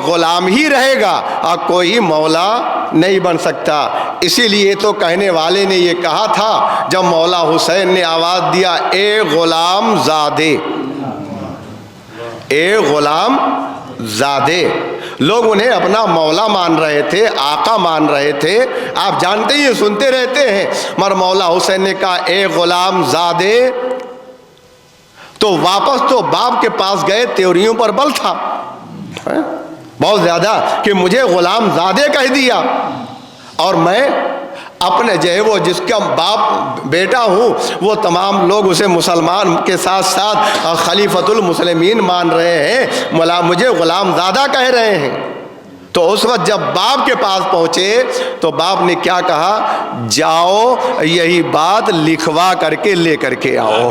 غلام ہی رہے گا، اور کوئی مولا نہیں بن سکتا۔ اسی لیے تو کہنے والے نے یہ کہا تھا جب مولا حسین نے آواز دیا اے غلام زادے، اے غلام زادے، لوگ انہیں اپنا مولا مان رہے تھے، آقا مان رہے تھے، آپ جانتے ہی سنتے رہتے ہیں، مگر مولا حسین نے کہا اے غلام زادے، تو واپس تو باپ کے پاس گئے، تیوریوں پر بل تھا بہت زیادہ کہ مجھے غلام زادے کہہ دیا، اور میں اپنے جو ہے وہ جس کا باپ بیٹا ہوں وہ تمام لوگ اسے مسلمان کے ساتھ ساتھ خلیفۃ المسلمین مان رہے ہیں، مجھے غلام زادہ کہہ رہے ہیں۔ تو اس وقت جب باپ کے پاس پہنچے تو باپ نے کیا کہا؟ جاؤ یہی بات لکھوا کر کے لے کر کے آؤ،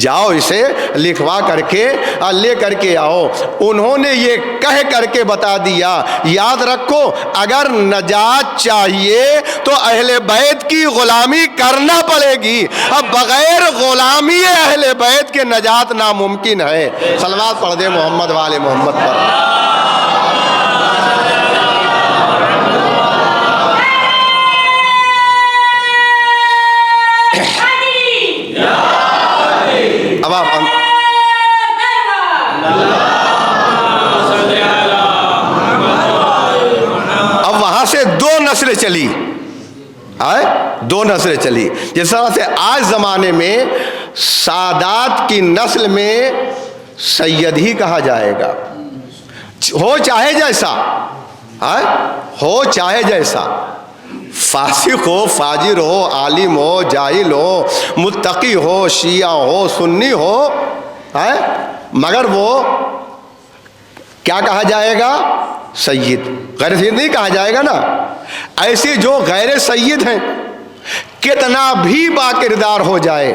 جاؤ اسے لکھوا کر کے لے کر کے آؤ۔ انہوں نے یہ کہہ کر کے بتا دیا، یاد رکھو اگر نجات چاہیے تو اہل بیت کی غلامی کرنا پڑے گی، اب بغیر غلامی اہل بیت کے نجات ناممکن ہے۔ صلوات پڑھ دے محمد والے محمد پر۔ اب آپ اب وہاں سے دو نسلیں چلی، دو نسلیں چلی۔ جس طرح سے آج زمانے میں سادات کی نسل میں سید ہی کہا جائے گا، ہو چاہے جیسا، ہو چاہے جیسا، فاسق ہو، فاجر ہو، عالم ہو، جاہل ہو، متقی ہو، شیعہ ہو، سنی ہو، مگر وہ کیا کہا جائے گا؟ سید۔ غیر سید نہیں کہا جائے گا نا۔ ایسے جو غیر سید ہیں کتنا بھی با کردار ہو جائے،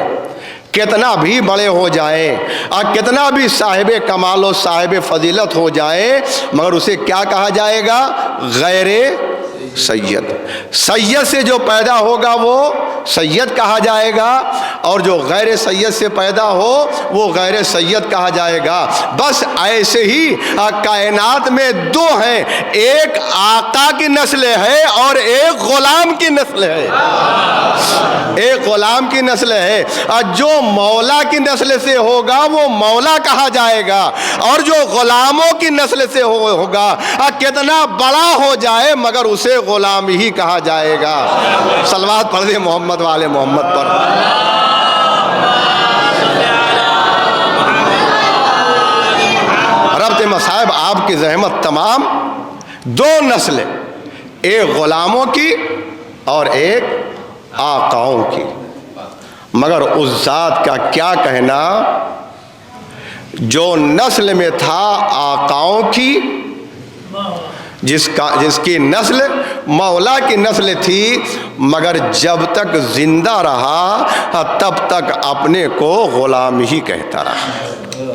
کتنا بھی بڑے ہو جائے اور کتنا بھی صاحب کمال و صاحب فضیلت ہو جائے، مگر اسے کیا کہا جائے گا؟ غیر سید۔ سید سے جو پیدا ہوگا وہ سید کہا جائے گا، اور جو غیر سید سے پیدا ہو وہ غیر سید کہا جائے گا۔ بس ایسے ہی کائنات میں دو ہیں، ایک آقا کی نسل ہے اور ایک غلام کی نسل ہے، ایک غلام کی نسل ہے۔ جو مولا کی نسل سے ہوگا وہ مولا کہا جائے گا، اور جو غلاموں کی نسل سے ہوگا کتنا بڑا ہو جائے مگر اسے غلام ہی کہا جائے گا۔ صلوات پڑھ دے محمد والے محمد پر۔ ربط مصائب آپ کی زحمت تمام، دو نسلیں، ایک غلاموں کی اور ایک آقاؤں کی، مگر اس ذات کا کیا کہنا جو نسل میں تھا آقاؤں کی، جس کی نسل مولا کی نسل تھی، مگر جب تک زندہ رہا تب تک اپنے کو غلام ہی کہتا رہا،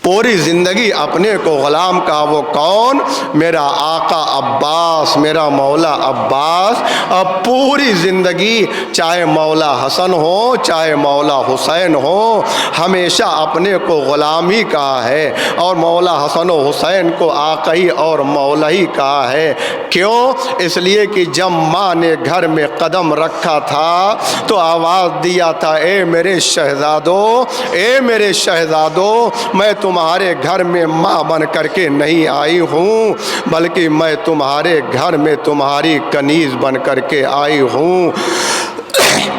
پوری زندگی اپنے کو غلام کہا۔ وہ کون؟ میرا آقا عباس، میرا مولا عباس۔ اب پوری زندگی چاہے مولا حسن ہو چاہے مولا حسین ہو، ہمیشہ اپنے کو غلام ہی کہا ہے، اور مولا حسن و حسین کو آقا ہی اور مولا ہی کہا ہے۔ کیوں؟ اس لیے کہ جب ماں نے گھر میں قدم رکھا تھا تو آواز دیا تھا، اے میرے شہزادو، اے میرے شہزادو، میں تمہارے گھر میں ماں بن کر کے نہیں آئی ہوں، بلکہ میں تمہارے گھر میں تمہاری کنیز بن کر کے آئی ہوں۔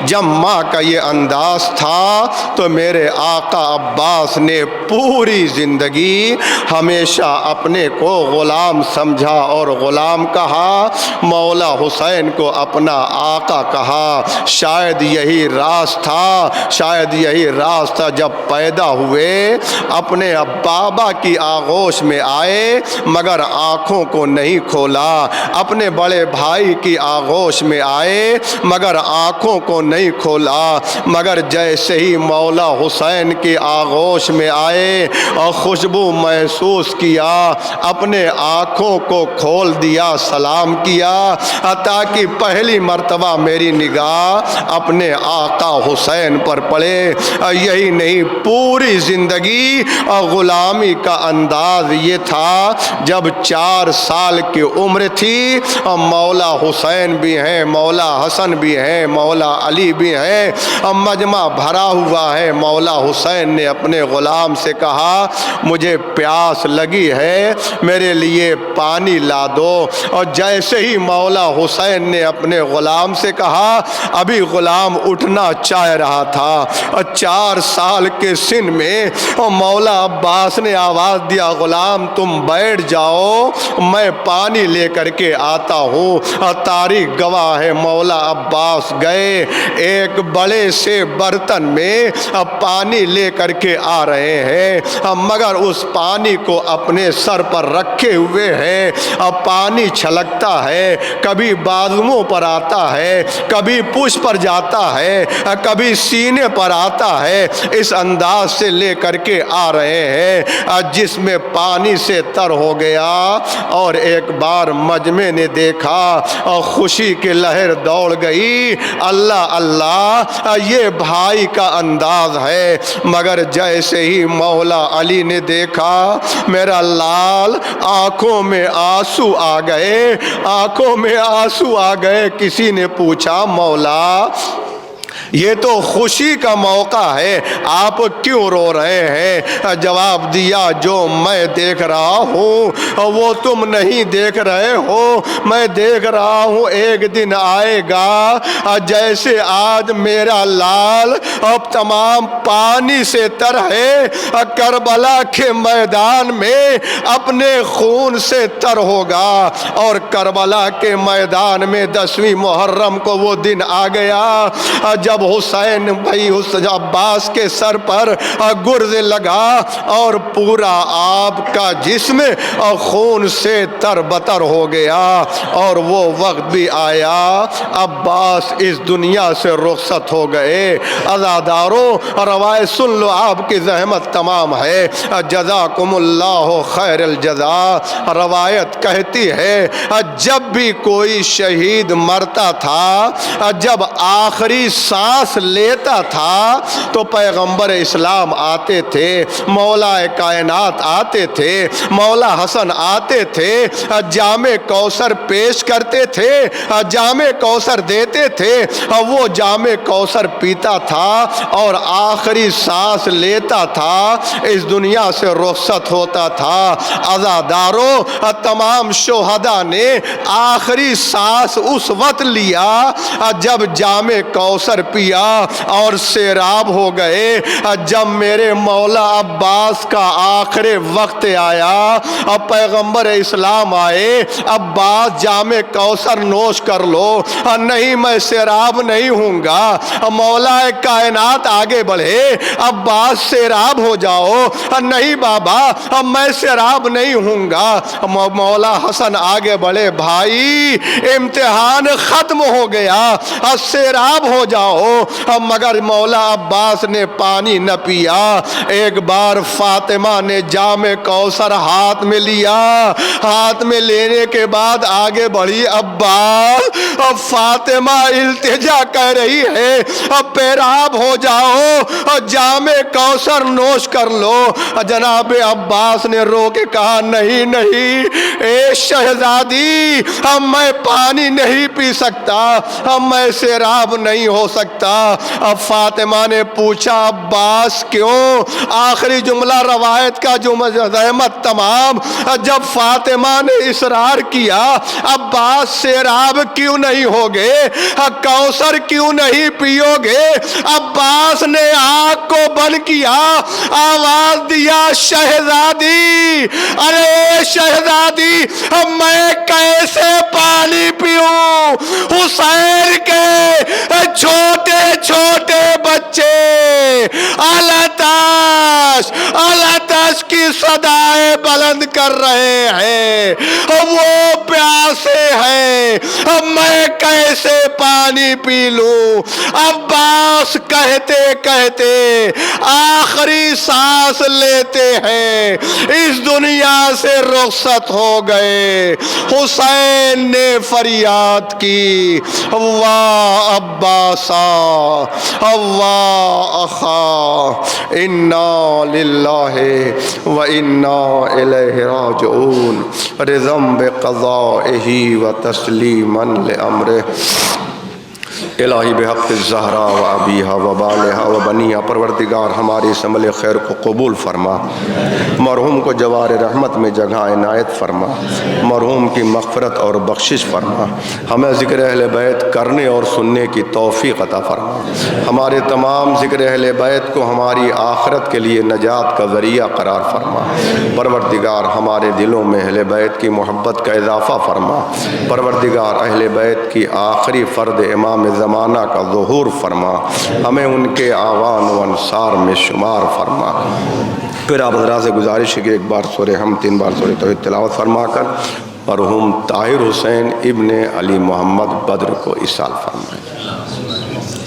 جب ماں کا یہ انداز تھا تو میرے آقا عباس نے پوری زندگی ہمیشہ اپنے کو غلام سمجھا اور غلام کہا، مولا حسین کو اپنا آقا کہا۔ شاید یہی راز تھا، شاید یہی راز تھا، جب پیدا ہوئے اپنے بابا کی آغوش میں آئے مگر آنکھوں کو نہیں کھولا، اپنے بڑے بھائی کی آغوش میں آئے مگر آنکھوں کو نہیں کھولا، مگر جیسے ہی مولا حسین کی آغوش میں آئے اور خوشبو محسوس کیا، اپنے آنکھوں کو کھول دیا، سلام کیا، تاکہ پہلی مرتبہ میری نگاہ اپنے آقا حسین پر پڑے۔ یہی نہیں، پوری زندگی غلامی کا انداز یہ تھا۔ جب 4 سال کی عمر تھی، مولا حسین بھی ہیں، مولا حسن بھی ہیں، مولا علی بھی ہیں، مجمع بھرا ہوا ہے۔ مولا حسین نے اپنے غلام سے کہا، مجھے پیاس لگی ہے، میرے لیے پانی لا دو۔ اور جیسے ہی مولا حسین نے اپنے غلام سے کہا، ابھی غلام اٹھنا چاہ رہا تھا، اور 4 سال کے سن میں مولا عباس نے آواز دیا، غلام تم بیٹھ جاؤ، میں پانی لے کر کے آتا ہوں۔ اور تاریخ گواہ ہے، مولا عباس گئے، ایک بڑے سے برتن میں پانی لے کر کے آ رہے ہیں، مگر اس پانی کو اپنے سر پر رکھے ہوئے ہیں۔ پانی چھلکتا ہے، کبھی بازوؤں پر آتا ہے، کبھی پشت پر جاتا ہے، کبھی سینے پر آتا ہے، اس انداز سے لے کر کے آ رہے ہیں جس میں پانی سے تر ہو گیا۔ اور ایک بار مجمع نے دیکھا اور خوشی کی لہر دوڑ گئی، اللہ اللہ یہ بھائی کا انداز ہے۔ مگر جیسے ہی مولا علی نے دیکھا میرا لال، آنکھوں میں آنسو آ گئے، آنکھوں میں آنسو آ گئے۔ کسی نے پوچھا مولا یہ تو خوشی کا موقع ہے، آپ کیوں رو رہے ہیں؟ جواب دیا جو میں دیکھ رہا ہوں وہ تم نہیں دیکھ رہے ہو، میں دیکھ رہا ہوں ایک دن آئے گا جیسے آج میرا لال اب تمام پانی سے تر ہے، کربلا کے میدان میں اپنے خون سے تر ہوگا۔ اور کربلا کے میدان میں 10ویں محرم کو وہ دن آ گیا جب حسین بھائی عباس کے سر پر گرز لگا اور پورا آپ کا جسم خون سے تر بتر ہو گیا۔ اور وہ وقت بھی آیا عباس اس دنیا سے رخصت ہو گئے۔ عزاداروں روایت سن لو، آپ کی زحمت تمام ہے، جزاکم اللہ خیر الجزا۔ روایت کہتی ہے جب بھی کوئی شہید مرتا تھا، جب آخری سانس لیتا تھا تو پیغمبر اسلام آتے تھے، مولا کائنات آتے تھے، مولا حسن آتے تھے، جام کوثر پیش کرتے تھے، جام کوثر دیتے تھے، وہ جام کوثر پیتا تھا اور آخری سانس لیتا تھا، اس دنیا سے رخصت ہوتا تھا۔ عزاداروں تمام شہداء نے آخری سانس اس وقت لیا جب جام کوثر پیا اور سیراب ہو گئے۔ جب میرے مولا عباس کا آخری وقت آیا اور پیغمبر اسلام آئے، عباس جام کوثر نوش کر لو، نہیں میں سیراب نہیں ہوں گا۔ مولا کائنات آگے بڑھے، عباس سیراب ہو جاؤ، نہیں بابا میں سیراب نہیں ہوں گا۔ مولا حسن آگے بڑھے، بھائی امتحان ختم ہو گیا، سیراب ہو جاؤ۔ مگر مولا عباس نے پانی نہ پیا۔ ایک بار فاطمہ نے جام کوثر ہاتھ میں لیا، ہاتھ میں لینے کے بعد آگے بڑھی، عباس فاطمہ التجا کر رہی ہے پیراب ہو جاؤ، جام کوثر نوش کر لو۔ جناب عباس نے رو کے کہا نہیں نہیں اے شہزادی، میں پانی نہیں پی سکتا، میں سیراب نہیں ہو سکتا۔ اب فاطمہ نے پوچھا عباس کیوں؟ آخری جملہ روایت کا جو زحمت تمام، جب فاطمہ نے اصرار کیا عباس سیراب کیوں نہیں ہوگے، کوثر کیوں نہیں پیو گے؟ عباس نے آنکھ کو بند کیا، آواز دیا شہزادی، ارے شہزادی میں کیسے پانی پیوں؟ حسین کے چھوٹے چھوٹے بچے الاتش کی صدائیں بلند کر رہے ہیں، وہ پیاسے ہیں، میں کیسے پانی پی لوں؟ عباس کہتے کہتے آخری سانس لیتے ہیں، اس دنیا سے رخصت ہو گئے۔ حسین نے فریاد کی، واہ عباسا واہ اخا، انا للہ و انا الیہ راجعون، رضا بقضائہ و تسلیما لامرہ۔ الہی بحق الزہرا و ابیہا و بالہا و بنیہا، پروردگار ہماری اس عمل خیر کو قبول فرما، مرحوم کو جوار رحمت میں جگہ عنایت فرما، مرحوم کی مغفرت اور بخشش فرما، ہمیں ذکر اہل بیت کرنے اور سننے کی توفیق عطا فرما، ہمارے تمام ذکر اہل بیت کو ہماری آخرت کے لیے نجات کا ذریعہ قرار فرما۔ پروردگار ہمارے دلوں میں اہل بیت کی محبت کا اضافہ فرما۔ پروردگار اہل بیت کی آخری فرد امام زمان زمانہ کا ظہور فرما، ہمیں ان کے آوان و انصار میں شمار فرما۔ پھر آپ حضرات سے گزارش ہے کہ ایک بار سورہ ہم 3 بار سورہ توحید تلاوت فرما کر مرحوم طاہر حسین ابن علی محمد بدر کو ایصال فرمائیں۔